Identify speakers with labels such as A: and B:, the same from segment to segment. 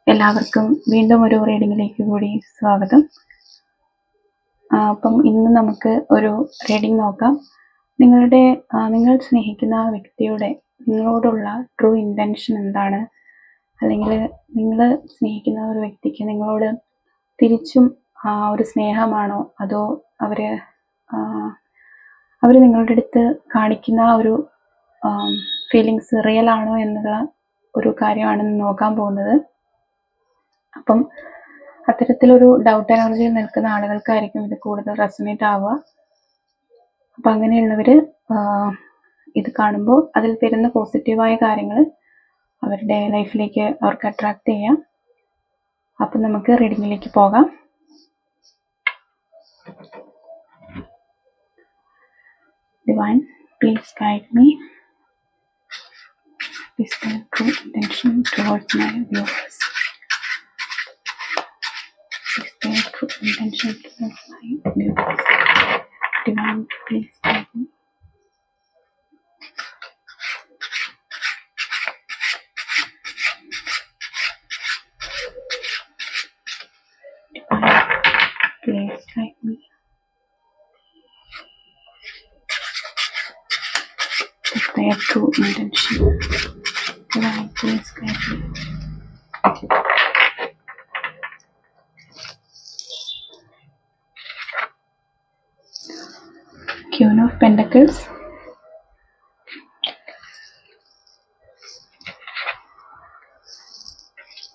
A: എല്ലാവർക്കും വീണ്ടും ഒരു റീഡിങ്ങിലേക്ക് കൂടി സ്വാഗതം. അപ്പം ഇന്ന് നമുക്ക് ഒരു റീഡിംഗ് നോക്കാം. നിങ്ങൾ സ്നേഹിക്കുന്ന വ്യക്തിയുടെ നിങ്ങളോടുള്ള ട്രൂ ഇൻറ്റൻഷൻ എന്താണ്, അല്ലെങ്കിൽ നിങ്ങൾ സ്നേഹിക്കുന്ന ഒരു വ്യക്തിക്ക് നിങ്ങളോട് തിരിച്ചും ഒരു സ്നേഹമാണോ, അതോ അവർ നിങ്ങളുടെ അടുത്ത് കാണിക്കുന്ന ഒരു ഫീലിങ്സ് റിയൽ ആണോ എന്നുള്ള ഒരു കാര്യമാണ് നോക്കാൻ പോകുന്നത്. അപ്പം അത്തരത്തിലൊരു ഡൗട്ട് എനർജിയിൽ നിൽക്കുന്ന ആളുകൾക്കായിരിക്കും ഇത് കൂടുതൽ റെസണേറ്റ് ആവുക. അപ്പം അങ്ങനെയുള്ളവർ ഇത് കാണുമ്പോൾ അതിൽ വരുന്ന പോസിറ്റീവായ കാര്യങ്ങൾ അവരുടെ ലൈഫിലേക്ക് അവർക്ക് അട്രാക്ട് ചെയ്യാം. അപ്പം നമുക്ക് റീഡിങ്ങിലേക്ക് പോകാം. Divine, please guide me. Please tell true intention towards my viewers. True intention towards my viewers. Divine, please guide me. Divine, please guide me. Their true intention. Divine, please guide me. Queen of Pentacles,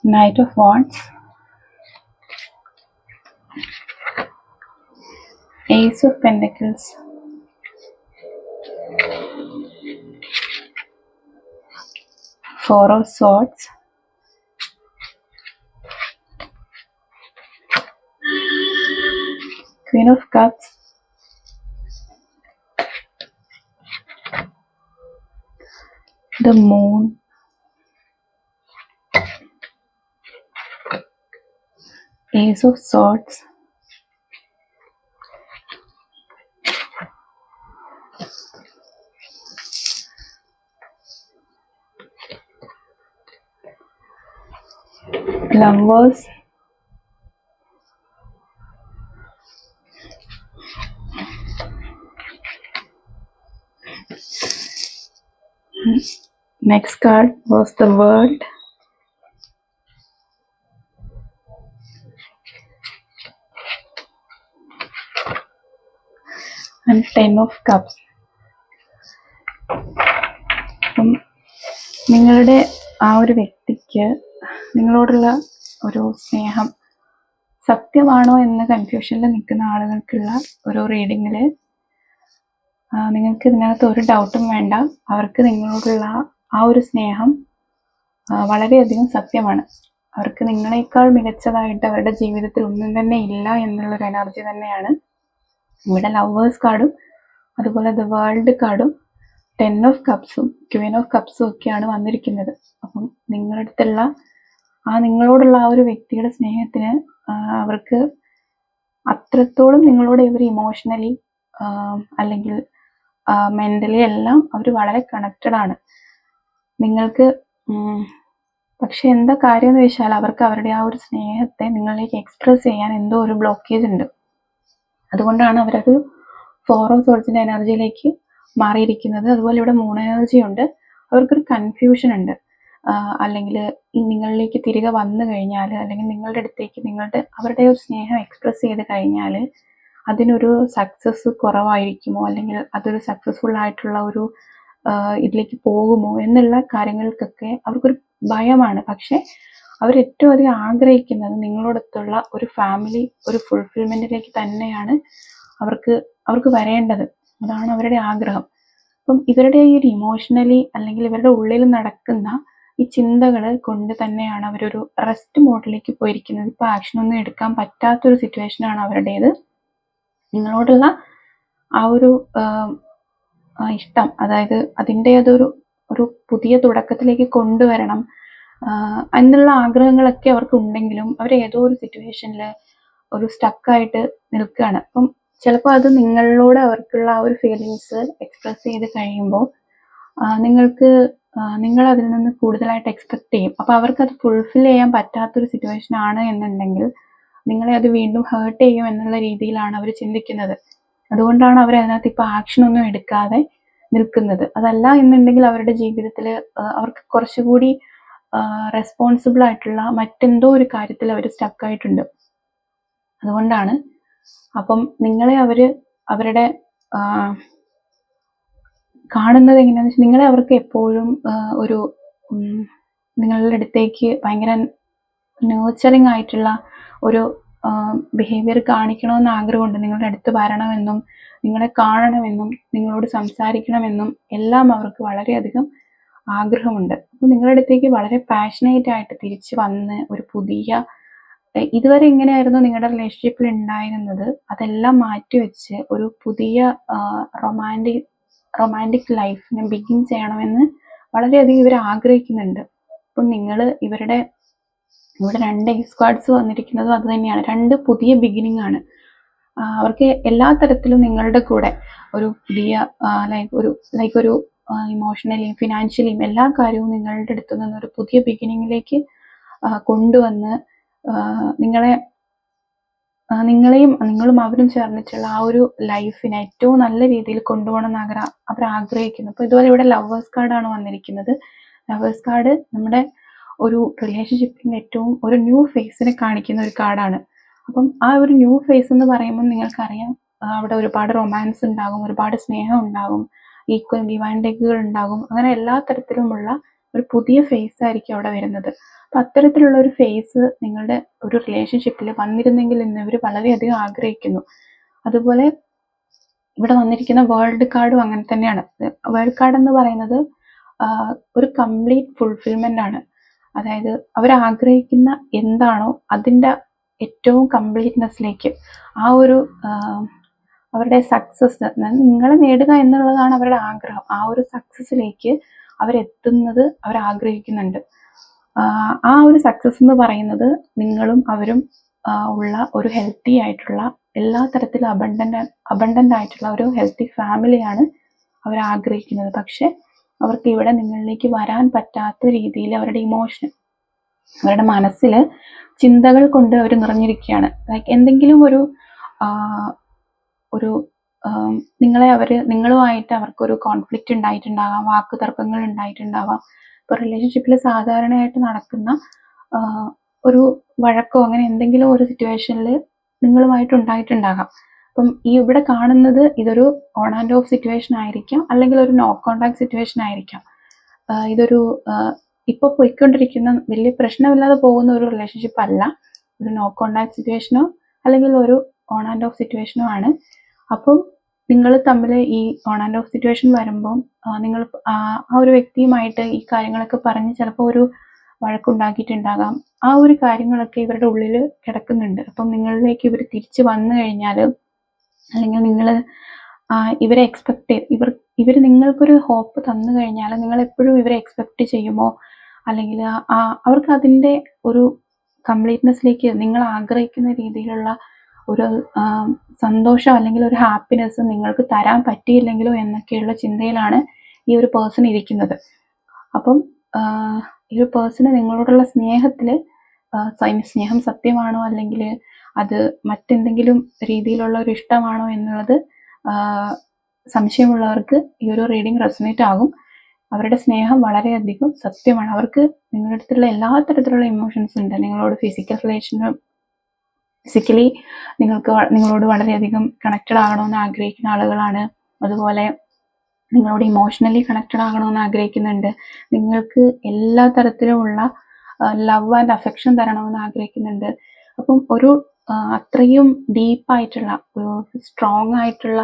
A: Knight of Wands, Ace of Pentacles, Four of Swords, Queen of Cups, the Moon, Ace of Swords, Lovers, next card was the World, and Ten of Cups. അപ്പം നിങ്ങളുടെ ആ ഒരു വ്യക്തിക്ക് നിങ്ങളോടുള്ള ഒരു സ്നേഹം സത്യമാണോ എന്ന കൺഫ്യൂഷനിൽ നിൽക്കുന്ന ആളുകൾക്കുള്ള ഒരു റീഡിങ്ങിൽ നിങ്ങൾക്ക് ഇതിനകത്ത് ഒരു ഡൗട്ടും വേണ്ട. അവർക്ക് നിങ്ങളോടുള്ള ആ ഒരു സ്നേഹം വളരെയധികം സത്യമാണ്. അവർക്ക് നിങ്ങളെക്കാൾ മികച്ചതായിട്ട് അവരുടെ ജീവിതത്തിൽ ഒന്നും തന്നെ ഇല്ല എന്നുള്ളൊരു എനർജി തന്നെയാണ് ഇവിടെ ലവേഴ്സ് കാർഡും അതുപോലെ ദ വേൾഡ് കാർഡും ടെൻ ഓഫ് കപ്സും ക്വീൻ ഓഫ് കപ്സും ഒക്കെയാണ് വന്നിരിക്കുന്നത്. അപ്പം നിങ്ങളോടുള്ള ആ ഒരു വ്യക്തിയുടെ സ്നേഹത്തിന് അവർക്ക് അത്രത്തോളം നിങ്ങളോട് ഇവർ ഇമോഷണലി അല്ലെങ്കിൽ മെൻ്റലി എല്ലാം അവർ വളരെ കണക്റ്റഡ് ആണ് നിങ്ങൾക്ക്. പക്ഷെ എന്താ കാര്യം എന്ന് വെച്ചാൽ അവർക്ക് അവരുടെ ആ ഒരു സ്നേഹത്തെ നിങ്ങളിലേക്ക് എക്സ്പ്രസ് ചെയ്യാൻ എന്തോ ഒരു ബ്ലോക്കേജ് ഉണ്ട്. അതുകൊണ്ടാണ് അവരത് ഫോർ ഓഫ് സോഴ്സിൻ്റെ എനർജിയിലേക്ക് മാറിയിരിക്കുന്നത്. അതുപോലെ ഇവിടെ മൂൺ എനർജി ഉണ്ട്. അവർക്കൊരു കൺഫ്യൂഷൻ ഉണ്ട്. അല്ലെങ്കിൽ നിങ്ങളിലേക്ക് തിരികെ വന്നു കഴിഞ്ഞാൽ, അല്ലെങ്കിൽ നിങ്ങളുടെ അടുത്തേക്ക് അവരുടെ ഒരു സ്നേഹം എക്സ്പ്രസ് ചെയ്ത് കഴിഞ്ഞാൽ അതിനൊരു സക്സസ് കുറവായിരിക്കുമോ, അല്ലെങ്കിൽ അതൊരു സക്സസ്ഫുൾ ആയിട്ടുള്ള ഒരു ഇതിലേക്ക് പോകുമോ എന്നുള്ള കാര്യങ്ങൾക്കൊക്കെ അവർക്കൊരു ഭയമാണ്. പക്ഷെ അവർ ഏറ്റവും അധികം ആഗ്രഹിക്കുന്നത് നിങ്ങളോടൊത്തുള്ള ഒരു ഫാമിലി, ഒരു ഫുൾഫിൽമെന്റിലേക്ക് തന്നെയാണ് അവർക്ക് വരേണ്ടത്. അതാണ് അവരുടെ ആഗ്രഹം. അപ്പം ഇവരുടെ ഈ ഒരു ഇമോഷണലി അല്ലെങ്കിൽ ഇവരുടെ ഉള്ളിൽ നടക്കുന്ന ഈ ചിന്തകൾ കൊണ്ട് തന്നെയാണ് അവരൊരു റെസ്റ്റ് മോഡിലേക്ക് പോയിരിക്കുന്നത്. ഇപ്പോൾ ആക്ഷനൊന്നും എടുക്കാൻ പറ്റാത്തൊരു സിറ്റുവേഷനാണ് അവരുടേത്. നിങ്ങളോടുള്ള ആ ഒരു ഇഷ്ടം, അതായത് അതിൻ്റെ ഒരു പുതിയ തുടക്കത്തിലേക്ക് കൊണ്ടുവരണം എന്നുള്ള ആഗ്രഹങ്ങളൊക്കെ അവർക്ക് ഉണ്ടെങ്കിലും അവർ ഏതോ ഒരു സിറ്റുവേഷനിൽ ഒരു സ്റ്റക്കായിട്ട് നിൽക്കുകയാണ്. അപ്പം ചിലപ്പോൾ അത് നിങ്ങളോട് അവർക്കുള്ള ആ ഒരു ഫീലിങ്സ് എക്സ്പ്രസ് ചെയ്ത് കഴിയുമ്പോൾ നിങ്ങൾക്ക് നിങ്ങൾ അതിൽ നിന്ന് കൂടുതലായിട്ട് എക്സ്പെക്ട് ചെയ്യും. അപ്പോൾ അവർക്കത് ഫുൾഫിൽ ചെയ്യാൻ പറ്റാത്തൊരു സിറ്റുവേഷൻ ആണ് എന്നുണ്ടെങ്കിൽ നിങ്ങളെ അത് വീണ്ടും ഹേർട്ട് ചെയ്യും എന്നുള്ള രീതിയിലാണ് അവർ ചിന്തിക്കുന്നത്. അതുകൊണ്ടാണ് അവർ അതിനകത്ത് ഇപ്പോൾ ആക്ഷനൊന്നും എടുക്കാതെ നിൽക്കുന്നത്. അതല്ല എന്നുണ്ടെങ്കിൽ അവരുടെ ജീവിതത്തിൽ അവർക്ക് കുറച്ചുകൂടി റെസ്പോൺസിബിൾ ആയിട്ടുള്ള മറ്റെന്തോ ഒരു കാര്യത്തിൽ അവർ സ്റ്റക്കായിട്ടുണ്ട്. അതുകൊണ്ടാണ്. അപ്പം നിങ്ങളെ അവരുടെ കാണുന്നത് എങ്ങനെയാണെന്ന് വെച്ചാൽ നിങ്ങളെ അവർക്ക് എപ്പോഴും ഒരു നിങ്ങളുടെ അടുത്തേക്ക് ഭയങ്കര നേർച്ചറിങ് ആയിട്ടുള്ള ഒരു ബിഹേവിയർ കാണിക്കണമെന്ന് ആഗ്രഹമുണ്ട്. നിങ്ങളുടെ അടുത്ത് വരണമെന്നും നിങ്ങളെ കാണണമെന്നും നിങ്ങളോട് സംസാരിക്കണമെന്നും എല്ലാം അവർക്ക് വളരെയധികം ആഗ്രഹമുണ്ട്. അപ്പോൾ നിങ്ങളുടെ അടുത്തേക്ക് വളരെ പാഷനേറ്റ് ആയിട്ട് തിരിച്ച് വന്ന് ഒരു പുതിയ ഇതുവരെ എങ്ങനെയായിരുന്നു നിങ്ങളുടെ റിലേഷൻഷിപ്പിൽ ഉണ്ടായിരുന്നത് അതെല്ലാം മാറ്റിവെച്ച് ഒരു പുതിയ റൊമാൻറ്റിക് ലൈഫിനെ ബിഗിൻ ചെയ്യണമെന്ന് വളരെയധികം ഇവർ ആഗ്രഹിക്കുന്നുണ്ട്. അപ്പം നിങ്ങൾ ഇവിടെ 2 എക്സ് വന്നിരിക്കുന്നതും അത് തന്നെയാണ്. 2 പുതിയ ബിഗിനിങ് ആണ്. അവർക്ക് എല്ലാ തരത്തിലും നിങ്ങളുടെ കൂടെ ഒരു പുതിയ ഒരു ഇമോഷണലിയും ഫിനാൻഷ്യലിയും എല്ലാ കാര്യവും നിങ്ങളുടെ അടുത്ത് നിന്ന് ഒരു പുതിയ ബിഗിനിങ്ങിലേക്ക് കൊണ്ടുവന്ന് നിങ്ങളും അവരും ചേർന്നിട്ടുള്ള ആ ഒരു ലൈഫിനെ ഏറ്റവും നല്ല രീതിയിൽ കൊണ്ടുപോകണമെന്ന് അവർ ആഗ്രഹിക്കുന്നു. അപ്പോൾ ഇതുപോലെ ഇവിടെ ലവേഴ്സ് കാർഡാണ് വന്നിരിക്കുന്നത്. ലവേഴ്സ് കാർഡ് നമ്മുടെ ഒരു റിലേഷൻഷിപ്പിൻ്റെ ഏറ്റവും ഒരു ന്യൂ ഫേസിനെ കാണിക്കുന്ന ഒരു കാർഡാണ്. അപ്പം ആ ഒരു ന്യൂ ഫേസ് എന്ന് പറയുമ്പോൾ നിങ്ങൾക്കറിയാം അവിടെ ഒരുപാട് റൊമാൻസ് ഉണ്ടാകും, ഒരുപാട് സ്നേഹം ഉണ്ടാകും, ഈക്വൽ ഗിവ് ആൻഡ് ടേക്കുകൾ ഉണ്ടാകും. അങ്ങനെ എല്ലാ തരത്തിലുമുള്ള ഒരു പുതിയ ഫേസ് ആയിരിക്കും അവിടെ വരുന്നത്. അപ്പം അത്തരത്തിലുള്ള ഒരു ഫേസ് നിങ്ങളുടെ ഒരു റിലേഷൻഷിപ്പിൽ വന്നിരുന്നെങ്കിൽ എന്ന് ഇവർ വളരെയധികം ആഗ്രഹിക്കുന്നു. അതുപോലെ ഇവിടെ വന്നിരിക്കുന്ന വേൾഡ് കാർഡും അങ്ങനെ തന്നെയാണ്. വേൾഡ് കാർഡ് എന്ന് പറയുന്നത് ഒരു കംപ്ലീറ്റ് ഫുൾഫിൽമെൻ്റ് ആണ്. അതായത് അവർ ആഗ്രഹിക്കുന്ന എന്താണോ അതിൻ്റെ ഏറ്റവും കംപ്ലീറ്റ്നെസ്സിലേക്ക് ആ ഒരു അവരുടെ സക്സസ് നിങ്ങളെ നേടുക എന്നുള്ളതാണ് അവരുടെ ആഗ്രഹം. ആ ഒരു സക്സസ്സിലേക്ക് അവരെത്തുന്നത് അവർ ആഗ്രഹിക്കുന്നുണ്ട്. ആ ഒരു സക്സസ് എന്ന് പറയുന്നത് നിങ്ങളും അവരും ഉള്ള ഒരു ഹെൽത്തി ആയിട്ടുള്ള എല്ലാ തരത്തിലും അബണ്ടൻ്റ് ആയിട്ടുള്ള ഒരു ഹെൽത്തി ഫാമിലിയാണ് അവർ ആഗ്രഹിക്കുന്നത്. പക്ഷെ അവർക്ക് ഇവിടെ നിങ്ങളിലേക്ക് വരാൻ പറ്റാത്ത രീതിയിൽ അവരുടെ ഇമോഷൻ അവരുടെ മനസ്സിൽ ചിന്തകൾ കൊണ്ട് അവർ നിറഞ്ഞിരിക്കുകയാണ്. ലൈക്ക് എന്തെങ്കിലും ഒരു നിങ്ങളുമായിട്ട് അവർക്കൊരു കോൺഫ്ലിക്റ്റ് ഉണ്ടായിട്ടുണ്ടാകാം, വാക്ക് തർക്കങ്ങൾ ഉണ്ടായിട്ടുണ്ടാവാം. ഇപ്പോൾ റിലേഷൻഷിപ്പിൽ സാധാരണയായിട്ട് നടക്കുന്ന ഒരു വഴക്കോ അങ്ങനെ എന്തെങ്കിലും ഒരു സിറ്റുവേഷനിൽ നിങ്ങളുമായിട്ട് ഉണ്ടായിട്ടുണ്ടാകാം. അപ്പം ഇവിടെ കാണുന്നത് ഇതൊരു ഓൺ ആൻഡ് ഓഫ് സിറ്റുവേഷൻ ആയിരിക്കാം, അല്ലെങ്കിൽ ഒരു നോ കോണ്ടാക്ട് സിറ്റുവേഷൻ ആയിരിക്കാം. ഇതൊരു ഇപ്പോൾ പോയിക്കൊണ്ടിരിക്കുന്ന വലിയ പ്രശ്നമില്ലാതെ പോകുന്ന ഒരു റിലേഷൻഷിപ്പ് അല്ല. ഒരു നോ കോണ്ടാക്ട് സിറ്റുവേഷനോ അല്ലെങ്കിൽ ഒരു ഓൺ ആൻഡ് ഓഫ് സിറ്റുവേഷനോ ആണ്. അപ്പം നിങ്ങൾ തമ്മിൽ ഈ ഓൺ ആൻഡ് ഓഫ് സിറ്റുവേഷൻ വരുമ്പം നിങ്ങൾ ആ ഒരു വ്യക്തിയുമായിട്ട് ഈ കാര്യങ്ങളൊക്കെ പറഞ്ഞ് ചിലപ്പോൾ ഒരു വഴക്കുണ്ടാക്കിയിട്ടുണ്ടാകാം. ആ ഒരു കാര്യങ്ങളൊക്കെ ഇവരുടെ ഉള്ളിൽ കിടക്കുന്നുണ്ട്. അപ്പം നിങ്ങളിലേക്ക് ഇവർ തിരിച്ച് വന്നു കഴിഞ്ഞാൽ, അല്ലെങ്കിൽ നിങ്ങൾ ഇവരെ ഇവർ നിങ്ങൾക്കൊരു ഹോപ്പ് തന്നു കഴിഞ്ഞാൽ നിങ്ങൾ എപ്പോഴും ഇവരെ എക്സ്പെക്റ്റ് ചെയ്യുമോ, അല്ലെങ്കിൽ അവർക്ക് അതിൻ്റെ ഒരു കംപ്ലീറ്റ്നെസ്സിലേക്ക് നിങ്ങൾ ആഗ്രഹിക്കുന്ന രീതിയിലുള്ള ഒരു സന്തോഷം അല്ലെങ്കിൽ ഒരു ഹാപ്പിനെസ് നിങ്ങൾക്ക് തരാൻ പറ്റിയില്ലെങ്കിലോ എന്നൊക്കെയുള്ള ചിന്തയിലാണ് ഈ ഒരു പേഴ്സൺ ഇരിക്കുന്നത്. അപ്പം ഈ ഒരു പേഴ്സണ് നിങ്ങളോടുള്ള സ്നേഹം സത്യമാണോ, അല്ലെങ്കിൽ അത് മറ്റെന്തെങ്കിലും രീതിയിലുള്ള ഒരു ഇഷ്ടമാണോ എന്നുള്ളത് സംശയമുള്ളവർക്ക് ഈ ഒരു റീഡിംഗ് റെസൊനേറ്റ് ആകും. അവരുടെ സ്നേഹം വളരെയധികം സത്യമാണ്. അവർക്ക് നിങ്ങളുടെ അടുത്തുള്ള എല്ലാ തരത്തിലുള്ള ഇമോഷൻസ് ഉണ്ട്. നിങ്ങളോട് ഫിസിക്കലി നിങ്ങളോട് വളരെയധികം കണക്റ്റഡ് ആകണമെന്ന് ആഗ്രഹിക്കുന്ന ആളുകളാണ്. അതുപോലെ നിങ്ങളോട് ഇമോഷണലി കണക്റ്റഡ് ആകണമെന്ന് ആഗ്രഹിക്കുന്നുണ്ട്. നിങ്ങൾക്ക് എല്ലാ തരത്തിലുമുള്ള ലവ് ആൻഡ് അഫെക്ഷൻ തരണമെന്ന് ആഗ്രഹിക്കുന്നുണ്ട്. അപ്പം ഒരു അത്രയും ഡീപ്പായിട്ടുള്ള ഒരു സ്ട്രോങ് ആയിട്ടുള്ള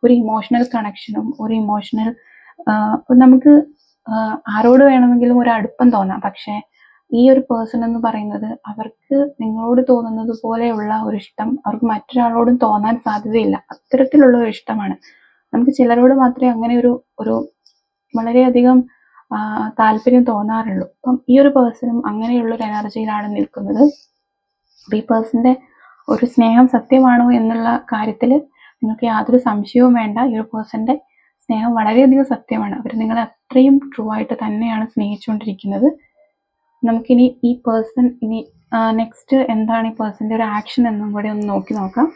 A: ഒരു ഇമോഷണൽ കണക്ഷനും ഒരു ഇമോഷണൽ നമുക്ക് ആരോട് വേണമെങ്കിലും ഒരു അടുപ്പം തോന്നാം. പക്ഷേ ഈ ഒരു പേഴ്സൺ എന്ന് പറയുന്നത് അവർക്ക് നിങ്ങളോട് തോന്നുന്നത് പോലെയുള്ള ഒരു ഇഷ്ടം അവർക്ക് മറ്റൊരാളോടും തോന്നാൻ സാധ്യതയില്ല. അത്തരത്തിലുള്ള ഒരു ഇഷ്ടമാണ്. നമുക്ക് ചിലരോട് മാത്രമേ അങ്ങനെ ഒരു വളരെയധികം താല്പര്യം തോന്നാറുള്ളൂ. അപ്പം ഈ ഒരു പേഴ്സണും അങ്ങനെയുള്ളൊരു എനർജിയിലാണ് നിൽക്കുന്നത്. അപ്പം ഈ പേഴ്സണിൻ്റെ ഒരു സ്നേഹം സത്യമാണോ എന്നുള്ള കാര്യത്തിൽ നിങ്ങൾക്ക് യാതൊരു സംശയവും വേണ്ട. ഈ ഒരു പേഴ്സണിൻ്റെ സ്നേഹം വളരെയധികം സത്യമാണ്. അവർ നിങ്ങളെ അത്രയും ട്രൂ ആയിട്ട് തന്നെയാണ് സ്നേഹിച്ചുകൊണ്ടിരിക്കുന്നത്. നമുക്കിനി ഈ പേഴ്സൺ ഇനി നെക്സ്റ്റ് എന്താണ് ഈ പേഴ്സൻ്റെ ഒരു ആക്ഷൻ എന്നും കൂടി ഒന്ന് നോക്കി നോക്കാം.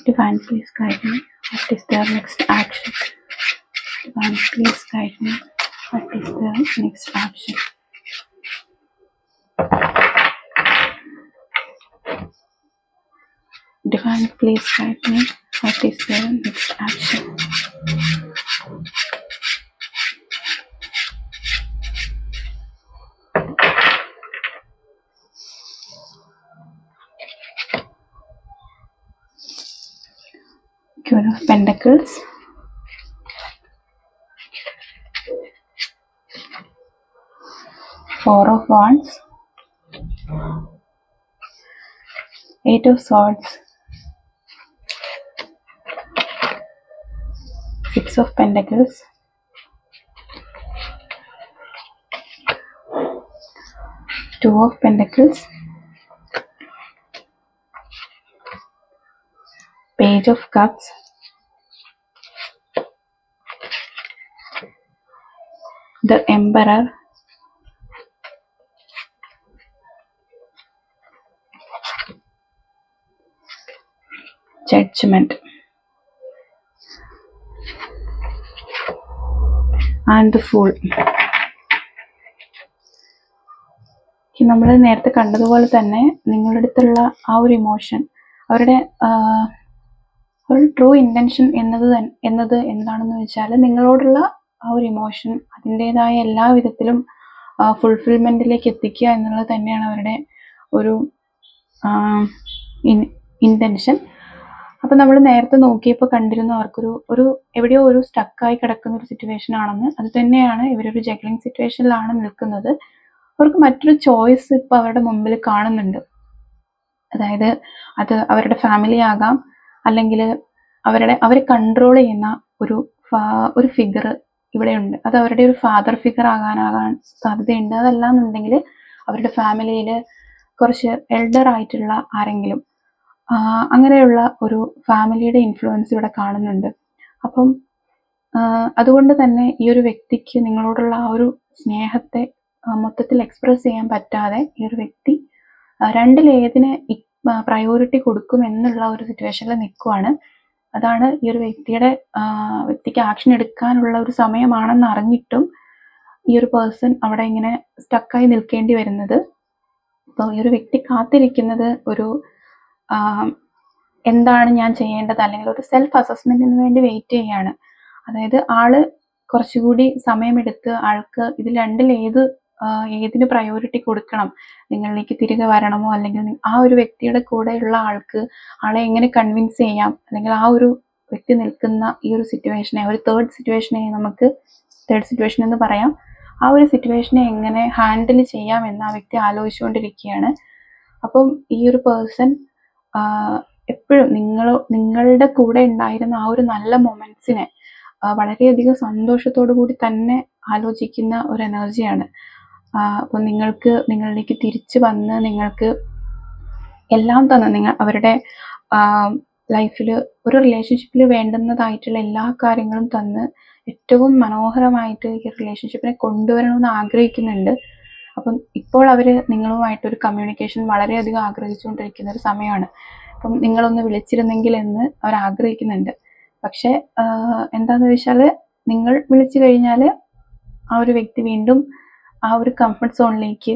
A: Divine, please guide me. What is their next action? Divine, please guide me. What is their next action? Divine, please guide me. What is their next action? Queen of Pentacles, Four of Wands, Eight of Swords, Six of Pentacles, Two of Pentacles, Page of Cups, the Emperor, Judgment, and the Fool. നമ്മൾ നേരത്തെ കണ്ടതുപോലെ തന്നെ നിങ്ങളുടെ അടുത്തുള്ള ആ ഒരു emotion, അവരുടെ ഒരു ട്രൂ ഇൻറ്റൻഷൻ എന്നത് എന്താണെന്ന് വെച്ചാൽ നിങ്ങളോടുള്ള ആ ഒരു ഇമോഷൻ അതിൻ്റെതായ എല്ലാ വിധത്തിലും ഫുൾഫിൽമെൻറ്റിലേക്ക് എത്തിക്കുക എന്നുള്ളത് തന്നെയാണ് അവരുടെ ഒരു ഇൻറ്റൻഷൻ. അപ്പോൾ നമ്മൾ നേരത്തെ നോക്കിയപ്പോൾ കണ്ടിരുന്നു അവർക്കൊരു എവിടെയോ ഒരു സ്റ്റക്കായി കിടക്കുന്ന ഒരു സിറ്റുവേഷൻ ആണെന്ന്. അത് തന്നെയാണ് ഇവരൊരു ജഗ്ലിംഗ് സിറ്റുവേഷനിലാണ് നിൽക്കുന്നത്. അവർക്ക് മറ്റൊരു ചോയ്സ് ഇപ്പോൾ അവരുടെ മുമ്പിൽ കാണുന്നുണ്ട്. അതായത് അത് അവരുടെ ഫാമിലി ആകാം, അല്ലെങ്കിൽ അവരെ കൺട്രോൾ ചെയ്യുന്ന ഒരു ഫിഗർ ഇവിടെയുണ്ട്. അത് അവരുടെ ഒരു ഫാദർ ഫിഗർ ആകാൻ സാധ്യതയുണ്ട്. അതല്ലാന്നുണ്ടെങ്കിൽ അവരുടെ ഫാമിലിയിൽ കുറച്ച് എൽഡർ ആയിട്ടുള്ള ആരെങ്കിലും, അങ്ങനെയുള്ള ഒരു ഫാമിലിയുടെ ഇൻഫ്ലുവൻസ് ഇവിടെ കാണുന്നുണ്ട്. അപ്പം അതുകൊണ്ട് തന്നെ ഈ ഒരു വ്യക്തിക്ക് നിങ്ങളോടുള്ള ആ ഒരു സ്നേഹത്തെ മൊത്തത്തിൽ എക്സ്പ്രസ് ചെയ്യാൻ പറ്റാതെ ഈ ഒരു വ്യക്തി രണ്ടിലേതിന് പ്രയോറിറ്റി കൊടുക്കും എന്നുള്ള ഒരു സിറ്റുവേഷനിൽ നിൽക്കുവാണ്. അതാണ് ഈ ഒരു വ്യക്തിക്ക് ആക്ഷൻ എടുക്കാനുള്ള ഒരു സമയമാണെന്ന് അറിഞ്ഞിട്ടും ഈ ഒരു പേഴ്സൺ അവിടെ ഇങ്ങനെ സ്റ്റക്കായി നിൽക്കേണ്ടി വരുന്നത്. അപ്പോൾ ഈ ഒരു വ്യക്തി കാത്തിരിക്കുന്നത് എന്താണ് ഞാൻ ചെയ്യേണ്ടത്, അല്ലെങ്കിൽ ഒരു സെൽഫ് അസസ്മെന്റിന് വേണ്ടി വെയിറ്റ് ചെയ്യാണ്. അതായത് ആള് കുറച്ചുകൂടി സമയമെടുത്ത് ആൾക്ക് ഇതിൽ രണ്ടിൽ ഏതിന് പ്രയോറിറ്റി കൊടുക്കണം, നിങ്ങളിലേക്ക് തിരികെ വരണമോ, അല്ലെങ്കിൽ ആ ഒരു വ്യക്തിയുടെ കൂടെയുള്ള ആളെ എങ്ങനെ കൺവിൻസ് ചെയ്യാം, അല്ലെങ്കിൽ ആ ഒരു വ്യക്തി നിൽക്കുന്ന ഈ ഒരു സിറ്റുവേഷനെ, ഒരു തേർഡ് സിറ്റുവേഷൻ എന്ന് പറയാം, ആ ഒരു സിറ്റുവേഷനെ എങ്ങനെ ഹാൻഡിൽ ചെയ്യാം എന്ന് ആ വ്യക്തി ആലോചിച്ചുകൊണ്ടിരിക്കുകയാണ്. അപ്പം ഈ ഒരു പേഴ്സൺ എപ്പോഴും നിങ്ങളുടെ കൂടെ ഉണ്ടായിരുന്ന ആ ഒരു നല്ല മൊമെന്റ്സിനെ വളരെയധികം സന്തോഷത്തോടു കൂടി തന്നെ ആലോചിക്കുന്ന ഒരു എനർജിയാണ്. അപ്പോൾ നിങ്ങളിലേക്ക് തിരിച്ചു വന്ന് നിങ്ങൾക്ക് എല്ലാം തന്ന് അവരുടെ ലൈഫിൽ ഒരു റിലേഷൻഷിപ്പിൽ വേണ്ടുന്നതായിട്ടുള്ള എല്ലാ കാര്യങ്ങളും തന്ന് ഏറ്റവും മനോഹരമായിട്ട് ഈ റിലേഷൻഷിപ്പിനെ കൊണ്ടുവരണമെന്ന് ആഗ്രഹിക്കുന്നുണ്ട്. അപ്പം ഇപ്പോൾ അവർ നിങ്ങളുമായിട്ടൊരു കമ്മ്യൂണിക്കേഷൻ വളരെയധികം ആഗ്രഹിച്ചുകൊണ്ടിരിക്കുന്ന ഒരു സമയമാണ്. അപ്പം നിങ്ങളൊന്ന് വിളിച്ചിരുന്നെങ്കിൽ എന്ന് അവർ ആഗ്രഹിക്കുന്നുണ്ട്. പക്ഷെ എന്താന്ന് വെച്ചാൽ നിങ്ങൾ വിളിച്ചു കഴിഞ്ഞാൽ ആ ഒരു വ്യക്തി വീണ്ടും ആ ഒരു കംഫർട്ട് സോണിലേക്ക്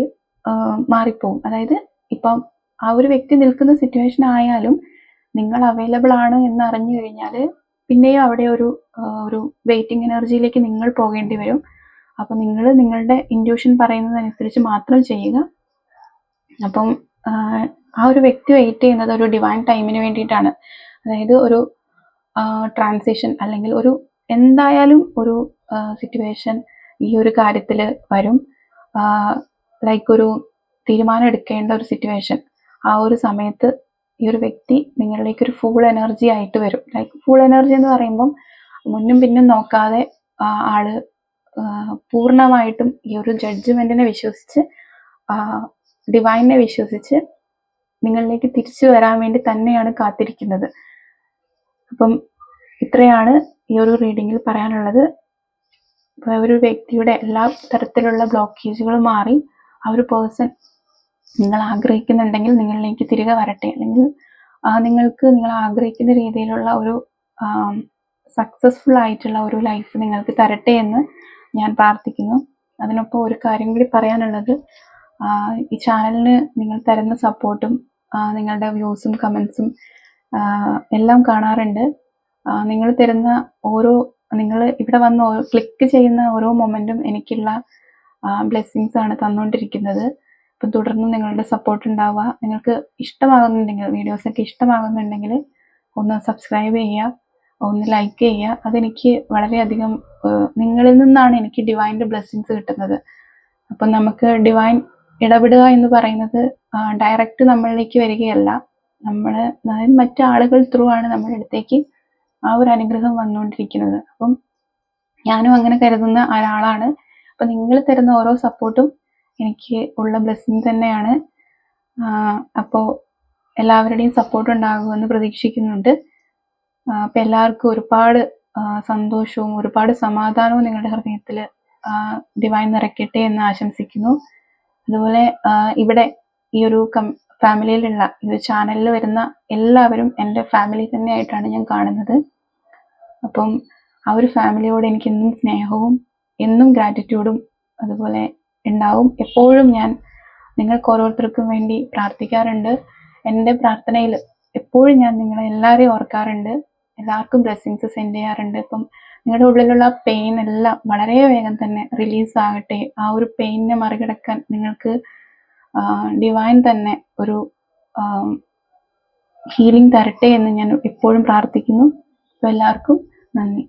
A: മാറിപ്പോവും. അതായത് ഇപ്പം ആ ഒരു വ്യക്തി നിൽക്കുന്ന സിറ്റുവേഷൻ ആയാലും നിങ്ങൾ അവൈലബിൾ ആണ് എന്ന് അറിഞ്ഞു കഴിഞ്ഞാൽ പിന്നെയും അവിടെ ഒരു വെയിറ്റിംഗ് എനർജിയിലേക്ക് നിങ്ങൾ പോകേണ്ടി വരും. അപ്പം നിങ്ങളുടെ ഇൻറ്റ്യൂഷൻ പറയുന്നതനുസരിച്ച് മാത്രം ചെയ്യുക. അപ്പം ആ ഒരു വ്യക്തി വെയിറ്റ് ചെയ്യുന്നത് ഒരു ഡിവൈൻ ടൈമിന് വേണ്ടിയിട്ടാണ്. അതായത് ഒരു ട്രാൻസിഷൻ അല്ലെങ്കിൽ ഒരു എന്തായാലും ഒരു സിറ്റുവേഷൻ ഈ ഒരു കാര്യത്തിൽ വരും. ലൈക്ക് ഒരു തീരുമാനം എടുക്കേണ്ട ഒരു സിറ്റുവേഷൻ, ആ ഒരു സമയത്ത് ഈ ഒരു വ്യക്തി നിങ്ങളിലേക്ക് ഒരു ഫുൾ എനർജി ആയിട്ട് വരും. ലൈക്ക് ഫുൾ എനർജി എന്ന് പറയുമ്പം മുന്നും പിന്നും നോക്കാതെ ആള് പൂർണ്ണമായിട്ടും ഈ ഒരു ജഡ്ജ്മെന്റിനെ വിശ്വസിച്ച്, ഡിവൈനെ വിശ്വസിച്ച് നിങ്ങളിലേക്ക് തിരിച്ചു വരാൻ വേണ്ടി തന്നെയാണ് കാത്തിരിക്കുന്നത്. അപ്പം ഇത്രയാണ് ഈ ഒരു റീഡിങ്ങിൽ പറയാനുള്ളത്. ഒരു വ്യക്തിയുടെ എല്ലാ തരത്തിലുള്ള ബ്ലോക്കേജുകളും മാറി ആ ഒരു പേഴ്സൺ നിങ്ങൾ ആഗ്രഹിക്കുന്നുണ്ടെങ്കിൽ നിങ്ങളിലേക്ക് തിരികെ വരട്ടെ, അല്ലെങ്കിൽ നിങ്ങൾക്ക് നിങ്ങൾ ആഗ്രഹിക്കുന്ന രീതിയിലുള്ള ഒരു സക്സസ്ഫുൾ ആയിട്ടുള്ള ഒരു ലൈഫ് നിങ്ങൾക്ക് തരട്ടെ എന്ന് ഞാൻ പ്രാർത്ഥിക്കുന്നു. അതിനൊപ്പം ഒരു കാര്യം കൂടി പറയാനുള്ളത്, ഈ ചാനലിന് നിങ്ങൾ തരുന്ന സപ്പോർട്ടും നിങ്ങളുടെ വ്യൂസും കമൻസും എല്ലാം കാണാറുണ്ട്. നിങ്ങൾ തരുന്ന നിങ്ങൾ ഇവിടെ വന്ന് ക്ലിക്ക് ചെയ്യുന്ന ഓരോ മൊമെൻറ്റും എനിക്കുള്ള ബ്ലെസ്സിങ്സ് ആണ് തന്നുകൊണ്ടിരിക്കുന്നത്. അപ്പം തുടർന്നും നിങ്ങളുടെ സപ്പോർട്ട് ഉണ്ടാവുക. നിങ്ങൾക്ക് ഇഷ്ടമാകുന്നുണ്ടെങ്കിൽ, വീഡിയോസൊക്കെ ഇഷ്ടമാകുന്നുണ്ടെങ്കിൽ ഒന്ന് സബ്സ്ക്രൈബ് ചെയ്യുക, ഒന്ന് ലൈക്ക് ചെയ്യുക. അതെനിക്ക് വളരെയധികം, നിങ്ങളിൽ നിന്നാണ് എനിക്ക് ഡിവൈൻ്റെ ബ്ലെസ്സിങ്സ് കിട്ടുന്നത്. അപ്പം നമുക്ക് ഡിവൈൻ ഇടപെടുക എന്ന് പറയുന്നത് ഡയറക്റ്റ് നമ്മളിലേക്ക് വരികയല്ല, അതായത് മറ്റാളുകൾ ത്രൂ ആണ് നമ്മുടെ അടുത്തേക്ക് ആ ഒരു അനുഗ്രഹം വന്നുകൊണ്ടിരിക്കുന്നത്. അപ്പം ഞാനും അങ്ങനെ കരുതുന്ന ഒരാളാണ്. അപ്പം നിങ്ങൾ തരുന്ന ഓരോ സപ്പോർട്ടും എനിക്ക് ഉള്ള ബ്ലെസ്സിങ് തന്നെയാണ്. അപ്പോൾ എല്ലാവരുടെയും സപ്പോർട്ട് ഉണ്ടാകുമെന്ന് പ്രതീക്ഷിക്കുന്നുണ്ട്. അപ്പം എല്ലാവർക്കും ഒരുപാട് സന്തോഷവും ഒരുപാട് സമാധാനവും നിങ്ങളുടെ ഹൃദയത്തിൽ ഡിവൈൻ നിറയ്ക്കട്ടെ എന്ന് ആശംസിക്കുന്നു. അതുപോലെ ഇവിടെ ഈ ഒരു ഫാമിലിയിലുള്ള ഈ ഒരു ചാനലിൽ വരുന്ന എല്ലാവരും എൻ്റെ ഫാമിലി തന്നെയായിട്ടാണ് ഞാൻ കാണുന്നത്. അപ്പം ആ ഒരു ഫാമിലിയോട് എനിക്ക് എന്നും സ്നേഹവും എന്നും ഗ്രാറ്റിറ്റ്യൂഡും അതുപോലെ ഉണ്ടാവും. എപ്പോഴും ഞാൻ നിങ്ങൾക്ക് ഓരോരുത്തർക്കും വേണ്ടി പ്രാർത്ഥിക്കാറുണ്ട്. എൻ്റെ പ്രാർത്ഥനയിൽ എപ്പോഴും ഞാൻ നിങ്ങളെ എല്ലാവരെയും ഓർക്കാറുണ്ട്, എല്ലാവർക്കും ബ്ലെസ്സിങ്സ് സെൻഡ് ചെയ്യാറുണ്ട്. ഇപ്പം നിങ്ങളുടെ ഉള്ളിലുള്ള പെയിൻ എല്ലാം വളരെ വേഗം തന്നെ റിലീസ് ആകട്ടെ. ആ ഒരു പെയിനിനെ മറികടക്കാൻ നിങ്ങൾക്ക് ഡിവൈൻ തന്നെ ഒരു ഹീലിംഗ് തരട്ടെ എന്ന് ഞാൻ എപ്പോഴും പ്രാർത്ഥിക്കുന്നു. അപ്പോൾ എല്ലാവർക്കും നന്ദി.